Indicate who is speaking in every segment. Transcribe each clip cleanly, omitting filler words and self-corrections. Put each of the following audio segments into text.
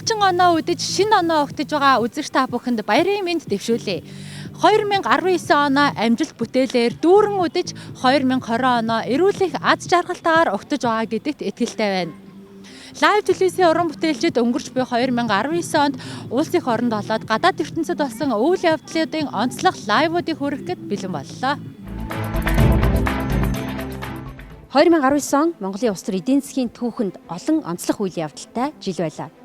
Speaker 1: Өвчин оноо үдэж шинэ оноо өгтөж байгаа үзэгч та бүхэнд баярын мэнд дэвшүүлье. 2019 оноо амжилт бүтээлээр дүүрэн үдэж 2020 оноо эрүүл их аз жаргалтайгаар өгтөж байгаа гэдэгт итгэлтэй байна. Лайв телевизийн уран бүтээлчид өнгөрч буй 2019 онд улс их оронд болоод гадаад ертөнцид болсон үйл явдлуудын онцлох лайвуудыг хүргэхэд бэлэн боллоо.
Speaker 2: 2019 он Монголын улс төр эдийн засгийн түүхэнд олон онцлог үйл явдалтай жил байлаа.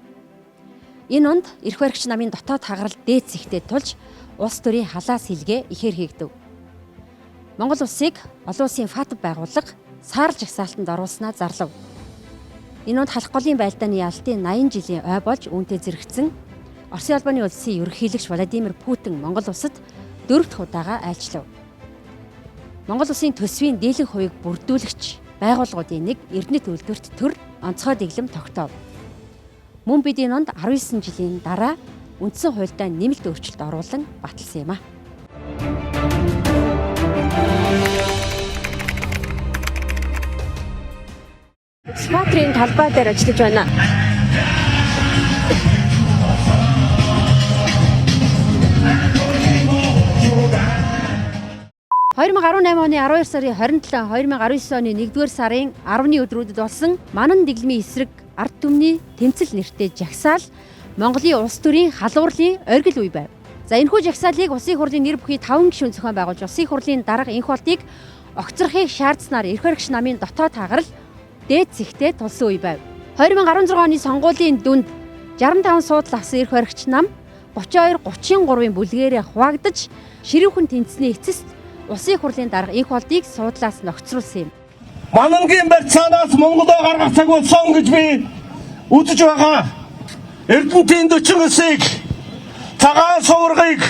Speaker 2: Энэ онд эрх баригч намын дотоод хагарал дээд зэгтээ тулж улс төрийн халаас хилгээ ихээр хийгдэв. Монгол улсыг олон улсын фатв байгууллага саарл жагсаалтанд оруулснаа зарлав. Энэ онд халах голын байлдааны ялтын 80 жилийн ой болж үүнтэй зэрэгцсэн Оросын улбаны улсын ерөнхийлөгч Владимир Путин Монгол улсад 4 дахь удаага айлчлав. Монгол улсын төсвийн дийлэнх хувийг бүрдүүлэгч байгууллагуудын нэг Эрдэнэт үйлдвэрт төр онцгой дэглэм тогтоов. Мөн бид энэ онд 19 жилийн дараа үндсэн хуультай нэмэлт өөрчлөлт оруулан баталсан юм а. Спатрийн талбай дээр ажиллаж байна. 2018 оны 12 сарын 27, 2019 оны 1-р сарын 10-ны өдрүүдэд болсон манан дэглэмийн эсрэг ард түмний тэмцэл нэртэй жагсаал Монголын улс төрийн халуурлын оргил үе байв. За энэхүү жагсаалыг улсын хурлын нэр бүхий 5 гишүүн зохион байгуулж улсын хурлын дарга энх болтыг огцрохыг шаардсанаар эрх баригч намын дотоод хагарал дээд зэгтээ тулсан үе байв. 2016 оны сонгуулийн дүнд 65 суудал авсан эрх баригч нам 32-33-ын бүлгээрээ хуваагдаж ширүүхэн тэнцсний эцэст улсын хурлын дарга энх болтыг суудлаас ногцруулсан юм.
Speaker 3: Манангийн барьцаанаас Монголоо гаргах цаг болсон гэж би үзэж байгаа. Эрдэнэтийн 49-ыг цагаан суургыг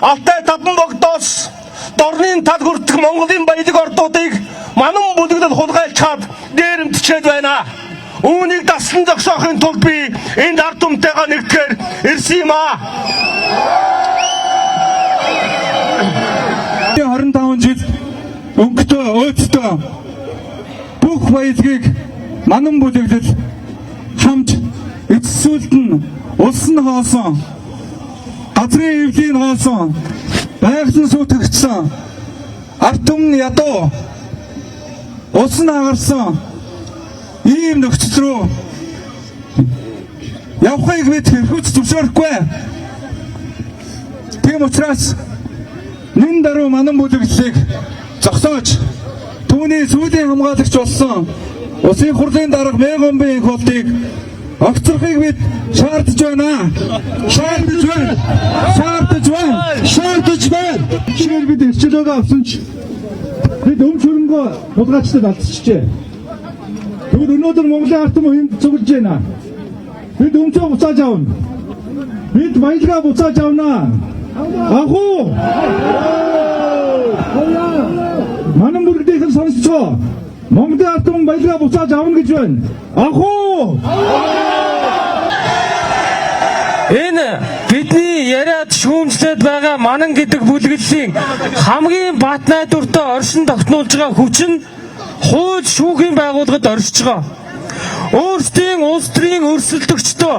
Speaker 3: алтай табан богдоос дорны тал хүртэх Монголын баялаг ордуудыг манан бүлэглэл хулгайлчаад дээрэмтчээд байна. Үүнийг даслан зогсоохын тулд би энэ ард түмтэйгээ нэгтгэхээр ирсэн юм аа.
Speaker 4: 25 жил өнгөтэй өөдтэй бүх баялагийг манан бүлэглэл хамт эцсүүлд нь улс нь хоосон, газрын эвлийн хоосон, байгалийн сүйтгэгдсэн, ард түмэн ядуу, улс нь хагарсан ийм нөхцөл рүү явахыг бид хэрхүүц зөвшөөрөхгүй. Тийм учраас нэн даруй манан бүлэглэлийг зогсоож түүний сүүлийн хамгаалагч болсон улсын хурлын дарга Мегомбын энх болтыг огцрохыг бид шаардж байна. Шаардж байна. Шигээр бид эрчилгээгээ авсан ч бид өмч хөрөнгөө хулгайчдад алдчихжээ. Тэгвэл өнөөдөр Монголын ард түмэн хүнд цуглаж байна. Бид өмчөө буцааж авна. Бид баялгаа буцааж авна. Ахуу! Манан бүлэглэлийг сонсцоо. Монголын ард түмэн баялгаа буцааж авна гэж байна. Ахуу!
Speaker 3: Энэ бидний яриад шүүмжлээд байгаа манан гэдэг бүлэглэлийн хамгийн бат найдвартай оршин тогтнуулж байгаа хүч нь хууль шүүхийн байгууллагад оршиж байгаа. Өөрсдийн улс төрийн өрсөлдөгчдөө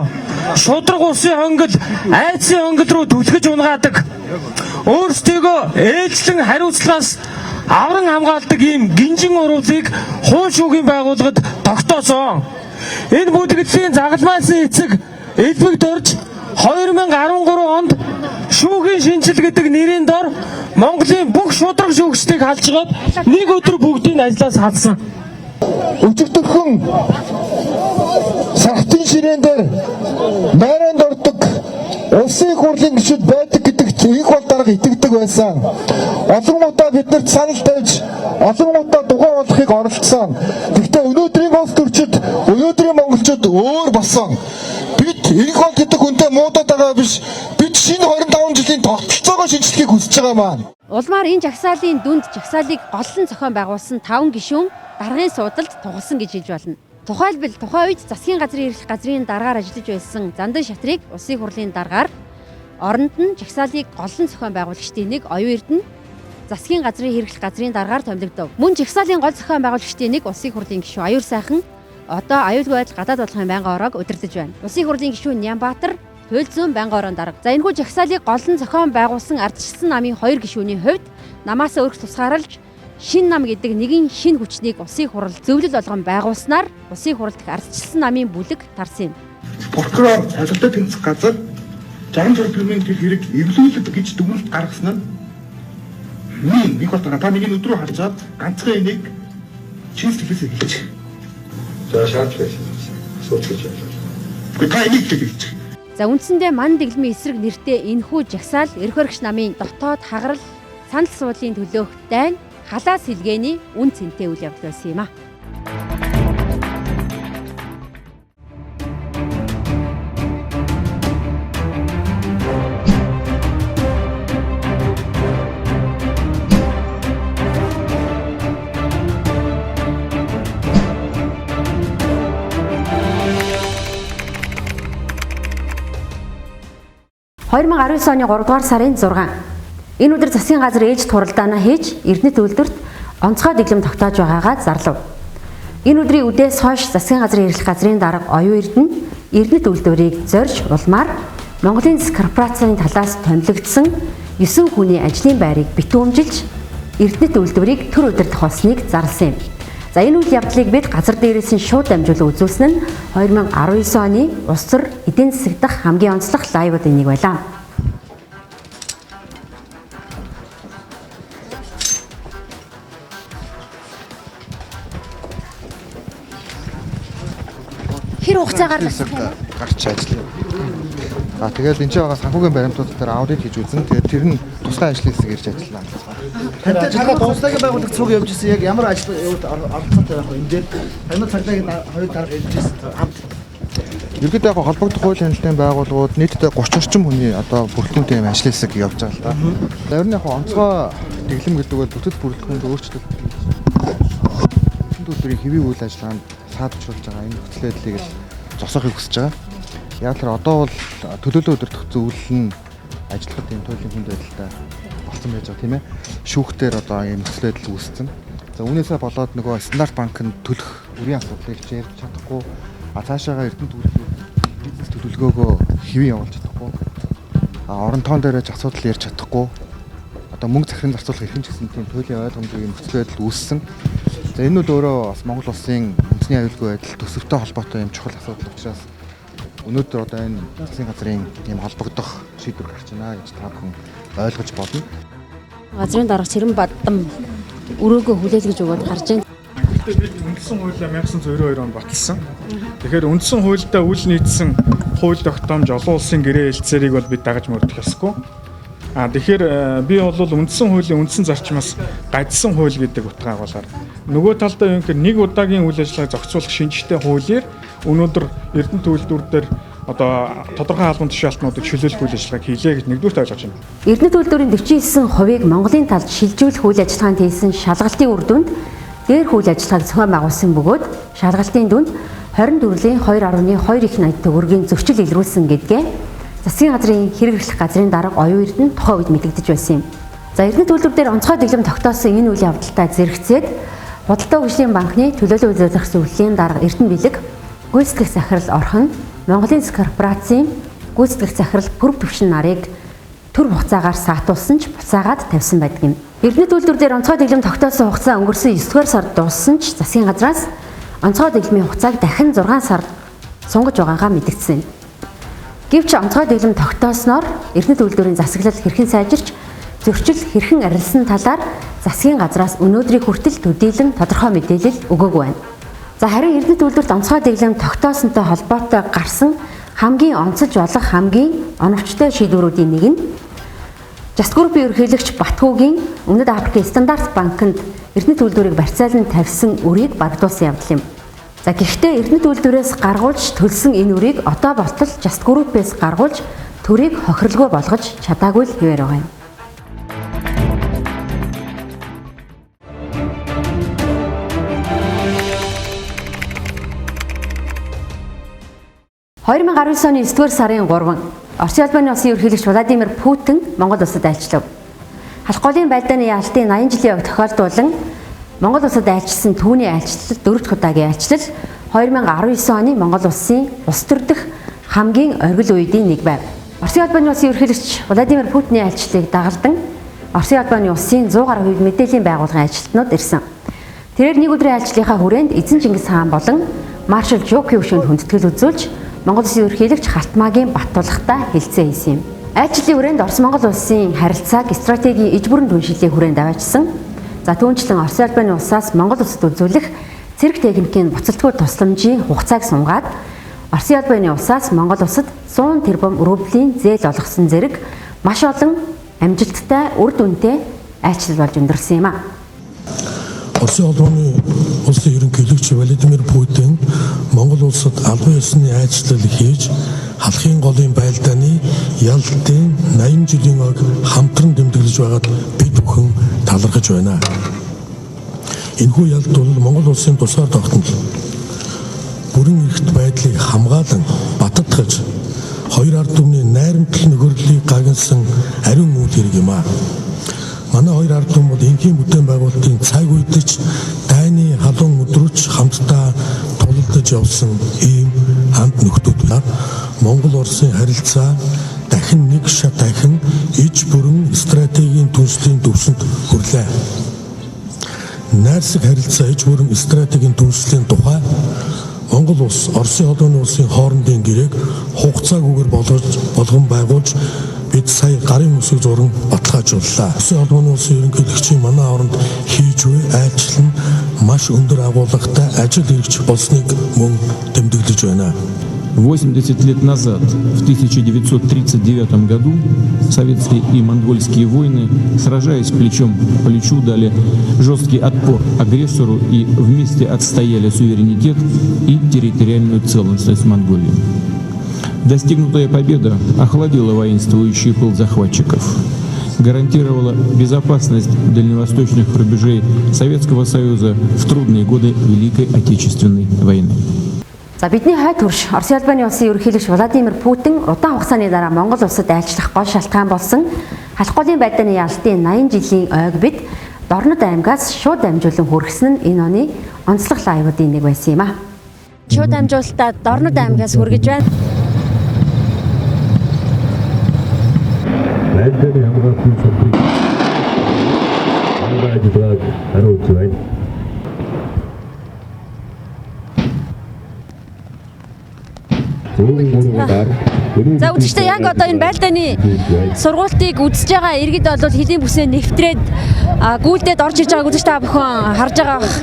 Speaker 3: шудраг улсын хонгил, айдсын хонгил руу түлхэж унгаадаг. Өөрсдийгөө ээлжлэн хариуцлагаас авран хамгаалдаг ийм гинжин уруулыг хууль шүүхийн байгууллагад тогтоосон. Энэ бүлэглэлийн загалмайлсан эцэг элбэгд орж 2013 онд шүүхийн шинжил гэдэг нэрийн дор Монголын бүх шудраг шүүгчдийг халжгаад нэг өдөр бүгдийг ажлаас халсан.
Speaker 5: Өчигдөрхөн сахтын ширээн дээр найранд ордог улсын хурлын гишүүд байдаг гэдэгт их бол дарга итгэдэг байсан. Олон удаа биднэрт санал тавьж, олон удаа дугуй болохыг оролдсон. Гэхдээ өнөөдрийн улс төрчид, өнөөдрийн монголчууд өөр болсон. Бид их бол гэдэг хүнтэй муудаад байгаа биш. Бид шинэ 25 жилийн тогтолцоогоо шинжлэхийг хүсэж байгаа маань.
Speaker 2: Улмаар энэ жагсаалын дүнд жагсаалыг голлон зохион байгуулсан 5 гишүүн даргын суудалд тугалсан гэж хэлж болно. Тухайлбал тухайн үед засгийн газрын эрх газрын даргаар ажиллаж байсан Зандан шатрыг улсын хурлын даргаар, оронд нь жагсаалыг голлон зохион байгуулагчдын нэг оюун эрдэнэ засгийн газрын хэрэглэх газрын даргаар томилогдов. Мөн жагсаалын гол зохион байгуулагчдын нэг улсын хурлын гишүүн Аюур сайхан, одоо аюулгүй байдал гадаад бодлогын байнгын ороог удирдах байна. Улсын их хурлын гишүүн Нямбаатар туйл зүүн байнгын ороон дарга. За энэхүү жагсаалыг голлон зохион байгуулсан ардчилсан намын 2 гишүүний хувьд намаас өөрх тусгаарлаж шин нам гэдэг нэгэн шин хүчнийг улсын их хурл зөвлөл болгон байгуулснаар улсын их хурл дэх ардчилсан намын бүлэг тарсан юм.
Speaker 6: Прокурор цалинтай тэнцэх газар 66 тэрбумын хэрэг эвлүүлэх гэж дүгнэлт гаргасан нь нэг бол та миний өдрөө харж ганцхан энийг чин сэтгэлээсээ хэлж.
Speaker 7: За шаарч байсан. Асууж гэж байна.
Speaker 6: Та энийг хэлж.
Speaker 2: За үндсэндээ ман дэглэмийн эсрэг нэртэй энэхүү жагсаал эрх баригч намын дотоод хагарал санал суулын төлөөх дайн халаас сэлгээний үн цэнтэй үйл явдал байсан юм а. (2019 оны 3 дугаар сарын 6. Энэ өдөр засгийн газар ээж туралдаанаа хийж Эрдэнэт үйлдвэрт онцгой дэглэм тогтоож байгаагаа зарлав. Энэ өдрийн үдээс хойш засгийн газрын эрхлэх газрын дарга оюун Эрдэнэт үйлдвэрийг зорж улмаар Монголын засаг корпорацийн талаас томилогдсон 9 хүний ажлын байрыг битүүмжилж Эрдэнэт үйлдвэрийг төр удирдах болсныг зарласан юм. За энэ үйл явдлыг бид газар дээрээс нь шууд дамжуулан үзүүлсэн нь 2019 оны улс төр эдийн засаг дахь хамгийн онцлог лайвуудын нэг байлаа. Хэр хугацаагаар
Speaker 5: гарч ажиллая. Тэгээд энэ ч байгаа санхүүгийн баримтууд дээр аудит хийж үзэн. Тэгээд тэр нь тусгай ажлын хэсэг ирж ажиллана.
Speaker 8: Танай дууслагын байгууллага цуг явж ирсэн яг ямар ажлууд оролцоотой байх вэ? Энд дээр танай цагдаагийн хоёр дарга ирж ирсэн хамт.
Speaker 5: Ерөнхийдөө яг холбогдох хуулийн хяналтын байгууллагууд нийтдээ 30 орчим хүний одоо бүрэлдэхүүнтэй юм ажлын хэсэг явж байгаа л да. Ер нь яг онцгой дэглэм гэдэг бол бүтэц бүрэлдэхүүнд өөрчлөлт төлбөрийн хэвийн үйл ажиллагаанд саадчруулж байгаа энэ нөхцөл байдлыг л зогсоохыг хүсэж байгаа. Яг л одоо бол төлөөлөл удирдах зөвлөл нь ажиллахад энэ туйлын хүнд байдалтай болсон байж байгаа тийм ээ. Шүүхтэр одоо ийм нөхцөл байдал үүссэн. За үүнээсээ болоод нөгөө стандарт банкнд төлөх үрийн асуудлыг ярьж чадахгүй, цаашаага Эрдэнэт үйлдвэр бизнес төлөвлөгөөгөө хэвэн явуулж чадахгүй, орон тоон дээр асуудал ярьж чадахгүй, одоо мөнгө захирын зарцуулах эрхэм ч гэсэн тийм туйлын ойлгомжтой нөхцөл байдал үүссэн. За энэ нь өөрөө бас Монгол улсын үндэсний аюулгүй байдал төсөвтэй холбоотой юм чухал асуудал учраас өнөөдөр одоо энэ засгийн газрын ийм холбогдох шийдвэр гарч байна гэж та бүхэн ойлгож болно.
Speaker 2: Газрын дарга Цэрэн Бадам өрөөгөө хүлээлгэж өгөөд гарч байна.
Speaker 9: Гэхдээ бид үндсэн хуулиа 1992 онд баталсан. Тэгэхээр үндсэн хуульдаа үл нийцсэн хууль тогтоомж олон улсын гэрээ хэлцээрийг бол бид дагаж мөрдөх ёсгүй. Тэгэхээр би бол үндсэн хуулийн үндсэн зарчмаас гадсан хууль гэдэг утга агуулгаар нөгөө талдаа юу гэхээр нэг удаагийн үйл ажиллагааг зохицуулах шинжтэй хуулиар өнөөдөр Эрдэнэт үйлдвэр дээр одоо тодорхой албан тушаалтнуудыг чөлөөлөх үйл ажиллагааг хийлээ гэж нэгдүгээр ойлгож байна.
Speaker 2: Эрдэнэт үйлдвэрийн 49%-ыг Монголын талд шилжүүлэх үйл ажиллагаанд хийсэн шалгалтын үр дүнд дээрх үйл ажиллагааг зохион байгуулсан бөгөөд шалгалтын дүнд 24-ийн 2.2 их найт төгрөгийн зөрчил илрүүлсэн гэдгээ засгийн газрын хэрэг эрхлэх газрын дарга оюун эрдэнэ тухайн үед мэдэгдэж байсан юм. За Эрдэнэт үйлдвэр дээр онцгой дэглэм тогтоосон энэ үйл явдалтай зэрэгцээд Худалдаа хөгжлийн банкны төлөөлөл үзүүлэх зөвлөлийн дарга Эрдэнэ бэлэг гүйцэтгэх захирал орхон Монголын засаг корпорацийн гүйцэтгэх захирал Пүрэв төвшин нарыг төр хугацаагаар саатуулсан ч буцаагаад тавьсан байдаг юм. Эрдэнэт үйлдвэр дээр онцгой дэглэм тогтоосон хугацаа өнгөрсөн 9-р сард дууссан ч засгийн газраас онцгой дэглэмийн хугацааг дахин 6 сар сунгаж байгаагаа мэдгдсэн. Гэвч онцгой дэглэм тогтоосноор Эрдэнэт үйлдвэрийн засаглал хэрхэн сайжирч зөрчил хэрхэн арилсан талаар засгийн газраас өнөөдрийг хүртэл төдийлөн тодорхой мэдээлэл өгөөгүй байна. За харин Эрдэнэт үйлдвэрт онцгой дэглэм тогтоосонтой холбоотой гарсан хамгийн онцолж болох хамгийн оновчтой шийдвэрүүдийн нэг нь Just Group-ийн ерөнхийлөгч Батгуугийн Өмнөд Африкийн стандарт банкнд Эрдэнэт үйлдвэрийг барьцаалан тавьсан үрийг багдуулсан явдал юм. За гэхдээ Эрдэнэт үйлдвэрээс гаргуулж төлсөн энэ үрийг одоо болтол Just Group-ээс гаргуулж төрийг хохирлгүй болгож чадаагүй л хэвээр байгаа юм. (2019 оны 9-р сарын 3 Оросын улбаны улсын ерөнхийлөгч Владимир Путин Монгол улсад айлчлав. Халах голын байлдааны яалтын 80 жилийн өмнө тохиолдуулан Монгол улсад айлчилсан түүний айлчлал 4 дахь удаагийн айлчлал 2019 оны Монгол улсын улс төр дэх хамгийн оргил үеийн нэг байв. Оросын албаны улсын ерөнхийлөгч Владимир Путиний айлчлалыг дагалдан Оросын албаны улсын 100 гаруй хувь мэдээллийн байгууллагын ажилтнууд ирсэн. Тэрээр нэг өдрийн айлчлалынхаа хүрээнд эзэн Чингис хаан болон маршал Жокийн өшөөнд хүндэтгэл үзүүлж Монгол улсын ерөнхийлөгч Халтмаагийн Баттулгатай хэлцээ хийсэн юм. Айлчлалын хүрээнд Орос-Монгол улсын харилцааг стратегийн иж бүрэн түншлэлийн хүрээнд аваачсан. За түүнчлэн Оросын албаны улсаас Монгол улсад үзүүлэх цэрэг техникийн буцалтгүй тусламжийн хугацааг сунгаад Оросын албаны улсаас Монгол улсад 100 тэрбум рублийн зээл олгосон зэрэг маш олон амжилттай үр дүнтэй айлчлал болж өндөрлсөн юм а.
Speaker 10: Оросын албаны улсын ерөнхийлөгч Владимир Путин Монгол улсад албан ёсны айлчлал хийж халахын голын байлдааны ялалтын 80 жилийн ог хамтран тэмдэглэж байгаад бид бүхэн талархаж байна. Энэхүү ялалт бол Монгол улсын тусгаар тогтнол бүрэн эрхт байдлыг хамгаалан баттгаж хоёр ард түмний найрамдал нөхөрлөлийг гагнасан ариун үйл хэрэг юм а. Манай хоёр ард түмэн бол энхийн бүтээн байгуулалтын цаг үед ч дайны халуун өдрөж хамтдаа тулалдаж явсан ийм хамт нөхдүүд. Монгол Оросын харилцаа дахин нэг шат дахин иж бүрэн стратегийн түнслийн төвшөнд хүрлээ. Найрсаг харилцаа иж бүрэн стратегийн түнслийн тухай Монгол улс Оросын албаны улсын хоорондын гэрээг хугацаагүйгээр болгон байгуулж бид сая гарын үсэг зуран баталгаажууллаа. Оросын албаны улсын ерөнхийлөгчийн манай хооронд хийж буй айлчлал нь маш өндөр агуулгатай ажил хэрэгжих болсныг мөн тэмдэглэж байна.
Speaker 11: 80 лет назад, в 1939 году, советские и монгольские воины, сражаясь плечом к плечу, дали жесткий отпор агрессору и вместе отстояли суверенитет и территориальную целостность Монголии. Достигнутая победа охладила воинствующий пыл захватчиков, гарантировала безопасность дальневосточных рубежей Советского Союза в трудные годы Великой Отечественной войны.
Speaker 2: За бидний хай турш Оросын албаны улсын ерөнхийлөгч Владимир Путин удаан хугацааны дараа Монгол улсад айлчлах гол шалтгаан болсон халах голын байдааны ялалтын 80 жилийн ойг бид Дорнод аймгаас шууд дамжуулан хүргэсэн нь энэ оны онцлог лайвуудын нэг байсан юм а. Шууд дамжуулалтад Дорнод аймгаас хүргэж байна.
Speaker 7: Байдааны хамгаалалтын салбарыг хамгаалж харуулж байна.
Speaker 2: За үзэгчдээ яг одоо энэ байлдааны сургуултыг үзэж байгаа иргэд бол хэдийн бүсээ нэвтрээд гүйлдээд орж иж байгааг үзэж та бүхэн харж байгаа бах.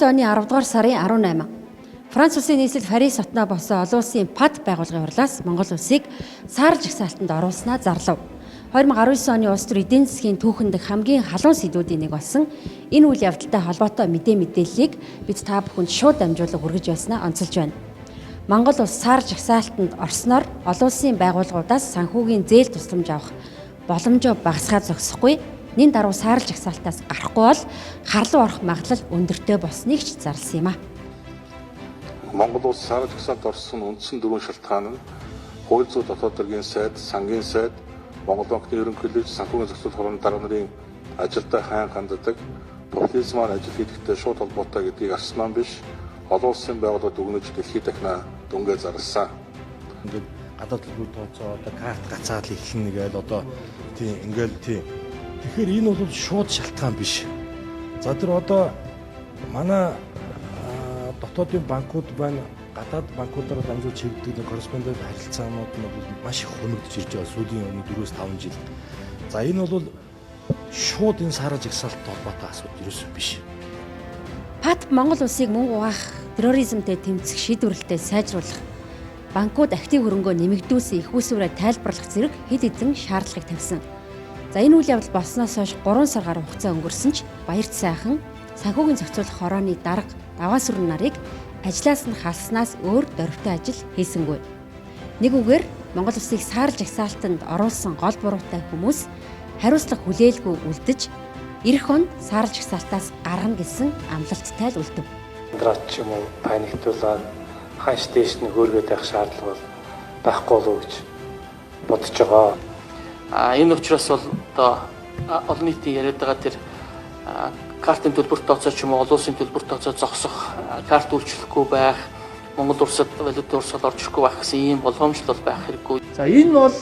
Speaker 2: оны 10 дугаар сарын 18 Франц улсын нийслэл Парис хотноо болсон олон улсын ПАД байгууллагын хурлаас Монгол улсыг саарл жагсаалтанд оруулснаа зарлав. 2019 оны улс төр эдийн засгийн түүхэнд хамгийн халуун сэдвүүдийн нэг болсон энэ үйл явдалтай холбоотой мэдээллийг бид та бүхэнд шууд дамжуулан хүргэж байснаа онцолж байна. Монгол улс саарл жагсаалтанд орсноор олон улсын байгууллагуудаас санхүүгийн зээл тусламж авах боломжоо багасгаад зогсохгүй. Нин даруй саарл жагсаалтаас гарахгүй бол харлуу орох магадлал өндөртэй болсныг ч зарласан юм а.
Speaker 12: Монгол улс саарл жагсаалд орсон үндсэн дөрвөн шалтгаан нь хууль зүйн дотоод хэргийн сайд, сангийн сайд, Монгол банкны ерөнхийлөгч, санхүүгийн зохицуулалт хорооны дарга нарын ажилдаа хайн ханддаг, популизмаар ажил хийдэгтэй шууд холбоотой гэдгийг арчсан биш, олон улсын байгууллагад өгнөж дэлхийд дахина дүнгээ зарласан.
Speaker 13: Ингээд гадаад төлбөр тооцоо одоо карт гацаад эхлэнэ гээл одоо тийм ингээл тийм. Тэгэхээр энэ бол шууд шалтгаан биш. За тэр одоо манай дотоодын банкуд байна, гадаад банкудаар дамжуулж хийгддэг корреспондент харилцаанууд нь бол маш их хөнөгдөж ирж байгаа сүүлийн өмнө 4-5 жил. За энэ бол шууд энэ саарл жагсаалттай холбоотой асуудал ерөөсөө биш.
Speaker 2: ПАД Монгол улсыг мөн угаах, терроризмтэй тэмцэх шийдвэрлэлтэй сайжруулах, банкуд актив хөрөнгөө нэмэгдүүлсэн их усүрээ тайлбарлах зэрэг хэд хэдэн шаардлагыг тавьсан. За энэ үйл явдал болсноос хойш 3 сар гаруй хугацаа өнгөрсөн ч баярт сайхан санхүүгийн зохицуулах хорооны дарга даваа сүрэн нарыг ажлаас нь халснаас өөр дөрвтэй ажил хийсэнгүй. Нэг үгээр Монгол улсыг саарл жагсаалтанд оруулсан гол буруутай хүмүүс хариуцлага хүлээлгүй үлдэж эх онд саарл жагсаалтаас гаргана гэсэн амлалттай л үлдэв.
Speaker 3: Драт ч юм уу паниктуулаад ханш дээш нь хөөргөд байх шаардлага байхгүй болов гэж бодож байгаа. Энэ учраас бол одоо олон нийтийн яриад байгаа тэр картын төлбөр тооцоо ч юм уу олон улсын төлбөр тооцоо зогсох, карт үйлчлэхгүй байх, Монгол улсад валютын урсгал орж ирэхгүй байх гэсэн ийм болгоомжлол бол байх хэрэггүй.
Speaker 14: За энэ бол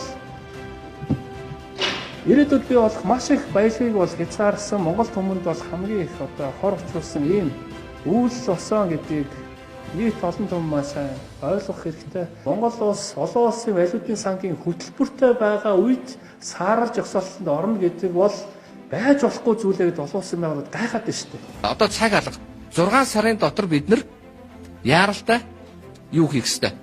Speaker 14: ирээдүйд бий болох маш их баялагийг бол хязгаарсан Монгол хүмүүнд бол хамгийн их одоо хор учруулсан ийм үйл болсон гэдгийг нийт олон түмэн сайн ойлгох хэрэгтэй. Монгол улс олон улсын валютын сангийн хөтөлбөртэй байгаа үед саарл жагсаалтанд орно гэдэг бол байж болохгүй зүйлээ гэдэг олон улсын байгууллагууд гайхаад байна шүү дээ.
Speaker 15: Одоо цаг алга 6 сарын дотор бид нар яаралтай юу хийх ёстой?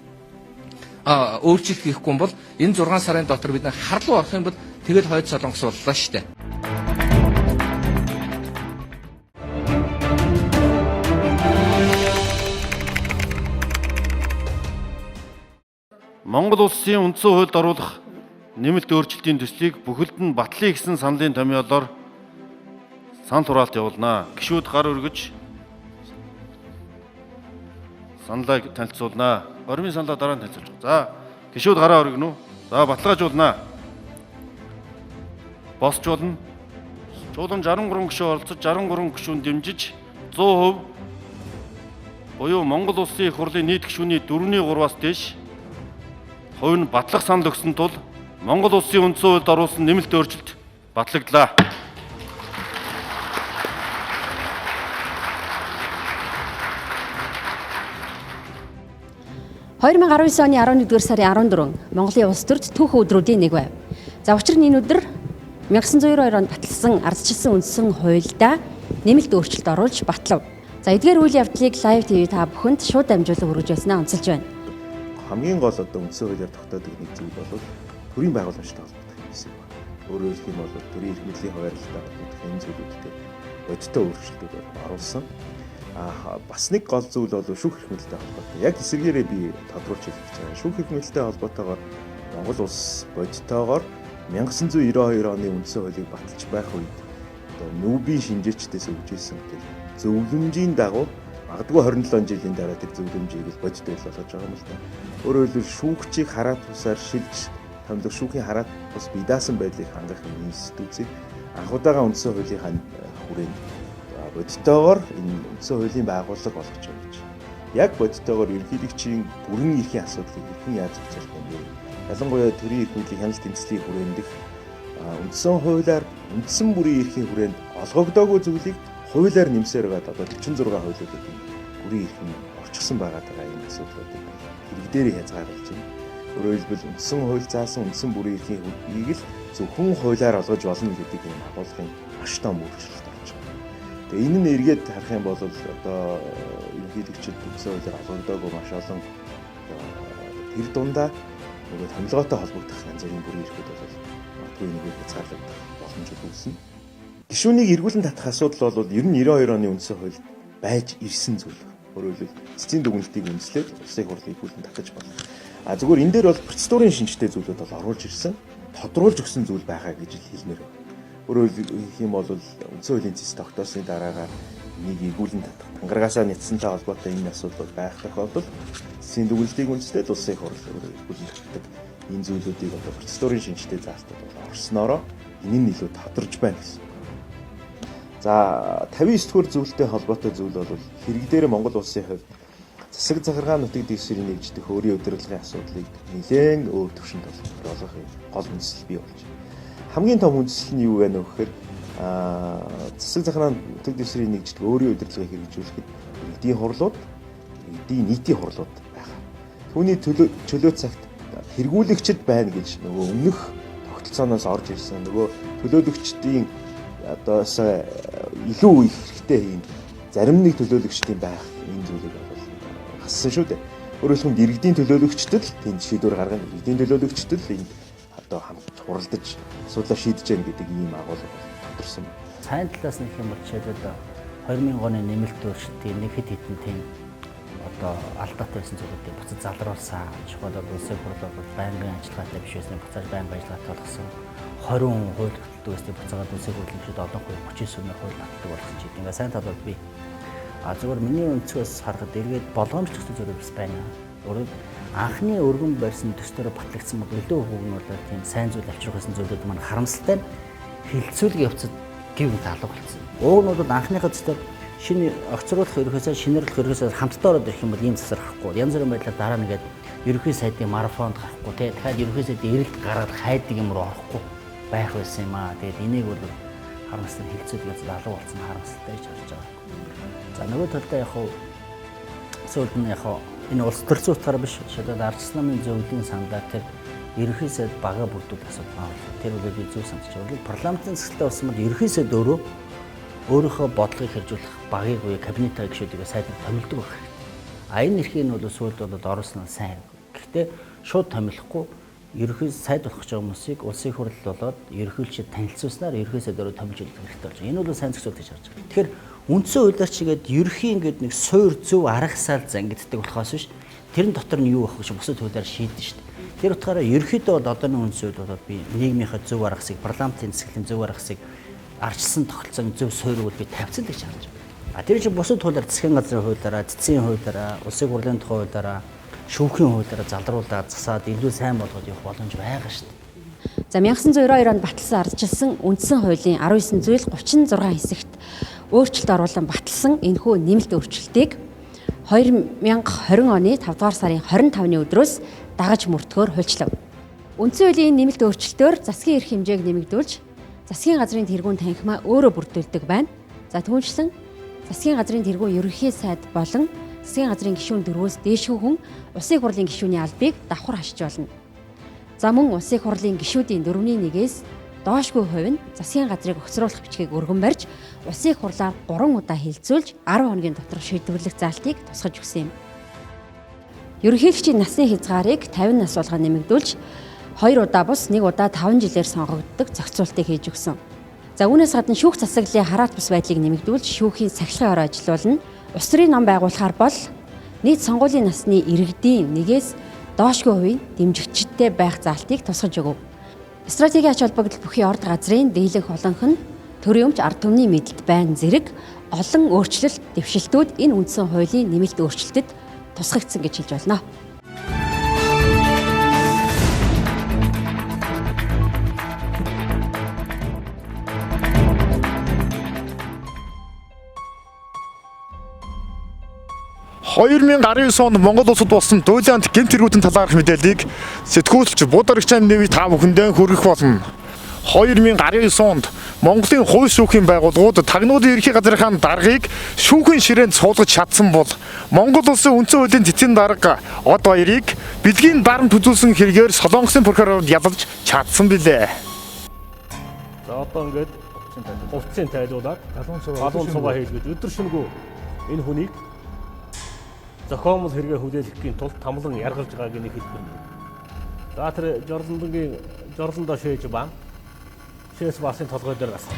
Speaker 15: Өөрчлөлт хийхгүй бол энэ 6 сарын дотор бид харлуу орох юм бол тэгэл хойд солонгос боллоо шүү дээ.
Speaker 16: Монгол улсын үндсэн хуульд оруулах нэмэлт өөрчлөлтийн төслийг бүхэлд нь батлая гэсэн саналын томьёолоор санал хураалт явуулнаа. Гишүүд гар өргөж саналыг танилцуулнаа. Гормын саналаа дараа нь танилцуулж байгаа. За, гишүүд гараа өргөнө үү? За, баталгаажуулнаа. Босчуулна. Чуулган 63 гишүүн оролцож 63 гишүүн дэмжиж 100% буюу Монгол улсын их хурлын нийт гишүүний 4/3-аас дээш хувь нь батлах санал өгсөн тул Монгол улсын үндсэн хуульд оруулсан нэмэлт өөрчлөлт батлагдлаа.
Speaker 2: оны 11-р сарын 14 Монголын улс төрд түүхэн өдрүүдийн нэг байв. За учир нь энэ өдөр 1992 онд баталсан ардчилсан үндсэн хуульдаа нэмэлт өөрчлөлт оруулж батлав. За эдгээр үйл явдлыг лайв ТV та бүхэнд шууд дамжуулан хүргэж байснаа онцолж байна.
Speaker 17: Хамгийн гол одоо үндсэн хуулиар тогтоодог нэг зүйл бол төрийн байгууламжтай холбоотой хэсэг байна. Өөрөөр хэлэх юм бол төрийн эрх мэдлийн хуваарлалтай холбоотой энэ зүйлүүдтэй бодиттой өөрчлөлтүүд оруулсан. Бас нэг гол зүйл бол шүүх эрх мэдэлтэй холбоотой. Яг эсвэргээрээ би тодруулж хэлэх гэж байгаа. Шүүх эрх мэдэлтэй холбоотойгоор Монгол улс бодитоогоор 1992 оны үндсэн хуулийг баталж байх үед одоо нүүбийн шинжээчдээс өгж ирсэн тэр зөвлөмжийн дагуу магадгүй 27 жилийн дараа тэр зөвлөмжийг л бодит байлгаж байгаа юм л да. Өөрөөр хэлбэл шүүгчийг хараат тусаар шилж томилох шүүхийн хараат бас бие даасан байдлыг хангах институцийг анх удаага үндсэн хуулийн хүрээнд бодитоогоор энэ үндсэн хуулийн байгууллага болгож байгаа гэж. Яг бодитоогоор ерөнхийлөгчийн бүрэн эрхийн асуудлыг хэрхэн яаж зохицуулах юм бэ? Ялангуяа төрийн эрх мэдлийн хяналт тэмцлийн хүрээнд үндсэн хуулиар үндсэн бүрийн эрхийн хүрээнд олгогдоогүй зүйлийг хуулиар нэмсээр байгаа одоо 46 хуулиудад бүрийн эрх нь орчихсон байгаа энэ асуудлуудыг хэрэг дээрээ хязгаарлаж байна. Өөрөөр хэлбэл үндсэн хууль заасан үндсэн бүрийн эрхийн хөлийг л зөвхөн хуулиар олгож болно гэдэг юм агуулгын маш том өөрчлөлт орж байгаа. Тэгээ энэ нь эргээд харах юм бол одоо ерөнхийлөгчд үндсэн хуулиар олгогдоогүй маш олон тэр дундаа нөгөө томилгоотой холбогдох янз бүрийн бүрийн эрхүүд бол магадгүй нэг хязгаарлагдах боломжууд үүснэ. Гишүүнийг эргүүлэн татах асуудал бол ер нь 92 оны үндсэн хуульд байж ирсэн зүйл. Өөрөөр хэлбэл эцсийн дүгнэлтийг үндэслээд улсын хурлыг эргүүлэн татаж болно. Зүгээр энэ дээр бол процедурын шинжтэй зүйлүүд бол оруулж ирсэн, тодруулж өгсөн зүйл байгаа гэж хэлмээр байна. Өөрөөр хэлэх юм бол үндсэн хуулийн зэс тогтоосны дараагаар энийг эргүүлэн татах, тангарагасаа нэтсэнтэй холбоотой энэ асуудал байх тохиолдолд эцсийн дүгнэлтийг үндэслээд улсын хурл эргүүлэн татдаг энэ зүйлүүдийг одоо процедурын шинжтэй заалтууд бол орсноороо энэ нь илүү тодорж байна гэсэн. За 59 дугаар зүйлтэй холбоотой зүйл бол хэрэг дээр Монгол улсын хувьд засаг захиргаа нутаг дэвсгэрийн нэгждэх өөрийн удирдлагын асуудлыг нэлээд өөр түвшинд болгох гол үндэслэл бий болж байна. Хамгийн том үндэслэл нь юу вэ гэхээр засаг захиргаа нутаг дэвсгэрийн нэгждэх өөрийн удирдлагыг хэрэгжүүлэхэд эдийн хурлууд, эдийн нийтийн хурлууд байгаа. Түүний чөлөө цагт хэрэгүүлэгчд байна гэж нөгөө өмнөх тогтолцооноос орж ирсэн нөгөө төлөөлөгчдийн одоо илүү их хэрэгтэй юм зарим нэг төлөөлөгчдийн байх энэ зүйлийг бол хассан шүү дээ. Өөрөөр хэлбэл иргэдийн төлөөлөгчдөд л тэнд шийдвэр гаргана. Иргэдийн төлөөлөгчдөд л энэ одоо хамт хуралдаж асуудлаа шийдэж яах гэдэг ийм агуулга тодорсон байна.
Speaker 18: Сайн талаас нь их юм бол жишээлбэл 2000 оны нэмэлт өөрчлөлтийн нэг хэд хэдэн тийм одоо алдаатай байсан зүйлүүдийг буцаж залруулсан. Чухал бол улсын хурл бол байнгын ажиллагаатай биш байсан, буцааж байнгын ажиллагаатай болгосон. 20 хууль тогтолцоогоос буцаагаад улсын хурлын гишүүд олон хувь 39-ээр хууль тогтдог болсон ч гэдэг. Ингээ сайн тал бол би зүгээр миний өнцгөөс харахад эргээд болгоомжтой зүйлүүд бас байна. Өөрөөр анхны өргөн барьсан төстөөр батлагдсан бол илүү хүүгэн бол тийм сайн зүйл авчрах гэсэн зүйлүүд маань харамсалтай нь хилцүүлэг явцад гів алга болсон. Уг нь бол анхныхаа төстөөр шинэ огцруулах ерөөсөө шинэрлэх ерөөсөө хамтдаа ороод ирэх юм бол ийм засар хахгүй. Янз бүрийн байдлаар дараа нэгээд ерөнхий сайдын марафонд гарахгүй тий. Тэгэхээр ерөнхий сайдын эрэлт гараад хайдаг юм руу орохгүй байх байсан юм аа. Тэгээд энийг бол харамсалтай хилцүүлгээс алга болсон харамсалтай гэж харж байгаа. За нөгөө талдаа яг хуу сүүлд нь яг энэ улс төрийн утгаараа биш шатад ардс намын зөвлөлийн сандаа тэр ерөнхий сайд бага бүрдүүл асуудал байна. Тэр үгээр би зөв санаж байна. Парламентын засаглалтаа болсон бол ерөнхий сайд өөрийнхөө бодлогыг хэрэгжүүлэх багийг буюу кабинетаа гишүүдийг сайдад томилдог байх хэрэгтэй. А энэ эрхийг нь бол сүүлд бол оруулсан нь сайн. Гэхдээ шууд томилохгүй ерөнхий сайд болох гэж байгаа хүмүүсийг улсын хурл болоод ерөнхийлөгчид танилцуулснаар ерөнхий сайдаар томилж өгөх хэрэгтэй болж байгаа. Энэ бол сайн зөв гэж харж байгаа. Тэгэхээр үндсэн хуулиар чигээд ерөнхий ингээд нэг суур зөв арга саал зангиддаг болохоос биш тэрэн дотор нь юу авах гэж бусад хуулиар шийдэн шүү дээ. Тэр утгаараа ерөнхийдөө бол одооны үндсэн хууль бол би нийгмийнхаа зөв аргасыг парламентын засаглалын зөв аргасыг арчилсан тогтолцоог зөв суурийг би тавьсан гэж харж байна. А тэр чинь бусад хуулиар засгийн газрын хуулиараа, цэцгийн хуулиараа, улсын хурлын тухай хуулиараа, шүүхийн хуулиараа залруулаад засаад илүү сайн болгоод явах боломж байгаа шүү дээ.
Speaker 2: За 1992 онд баталсан ардчилсан үндсэн хуулийн 19 зүйл 36 хэсэгт өөрчлөлт оруулан баталсан энэхүү нэмэлт өөрчлөлтийг 2020 оны 5 дугаар сарын 25-ны өдрөөс дагаж мөрдөхөөр хуульчлав. Үндсэн хуулийн нэмэлт өөрчлөлтөөр засгийн эрх хэмжээг нэмэгдүүлж, засгийн газрын тэргуун танхимаа өөрөө бүрдүүлдэг байна. За түүнчлэн засгийн газрын тэргуун ерөнхий сайд болон засгийн газрын гишүүн дөрвөөс дээшгүй хүн улсын хурлын гишүүний албыг давхар хашиж болно. За мөн улсын хурлын гишүүдийн 4/1-ээс доошгүй хувь нь засгийн газрыг огцруулах бичгийг өргөн барьж улсын хурлаар 3 удаа хилцүүлж 10 хоногийн дотор шийдвэрлэх заалтыг тусгаж өгсөн юм. Ерөнхийлөгчийн насны хязгаарыг 50 нас болгон нэмэгдүүлж 2 удаа бус 1 удаа 5 жилээр сонгогддог зохицуултыг хийж өгсөн. За үүнээс гадна шүүх засаглалын хараат бус байдлыг нэмэгдүүлж шүүхийн сахилгын ороо ажилуулна. Улс төрийн ном байгуулахаар бол нийт сонгуулийн насны иргэдийн 1-ээс доошгүй хувийн дэмжигчтэй байх заалтыг тусгаж өгөв. Стратегийн ач холбогдол бүхий орд газрын дийлэнх олонх нь төрийн өмч ард түмний мэдэлд байна зэрэг олон өөрчлөлт, дэвшилтүүд энэ үндсэн хуулийн нэмэлт өөрчлөлтөд тусгагдсан гэж хэлж болно.
Speaker 4: онд Монгол улсад болсон дуйлаант гэмт хэрэгүүдийн талаарх мэдээллийг сэтгүүлч Бударагчаан нэвийг та бүхэндээ хүргэх болно. 2019 онд Монголын хууль шүүхийн байгууллагууд тагнуулын ерхий газрынхаа даргыг шүүхийн ширээнд суулгаж чадсан бол Монгол улсын үндсэн хуулийн цэцгийн дарга од баярыг бэлгийн дарамт үзүүлсэн хэрэгээр Солонгосын прокурорд ялалж чадсан билээ.
Speaker 19: За одоо ингээд хувцсын тайлуулаад халуун цуваа хийлгэж өдөр шөнөгүй энэ хүнийг зохиомл хэрэгээр хүлээлгэхийн тулд тамлан яргалж байгааг нэг хэлбэр. За тэр жорлондоо шээж баан. Шээс баасын толгой дээр гасан.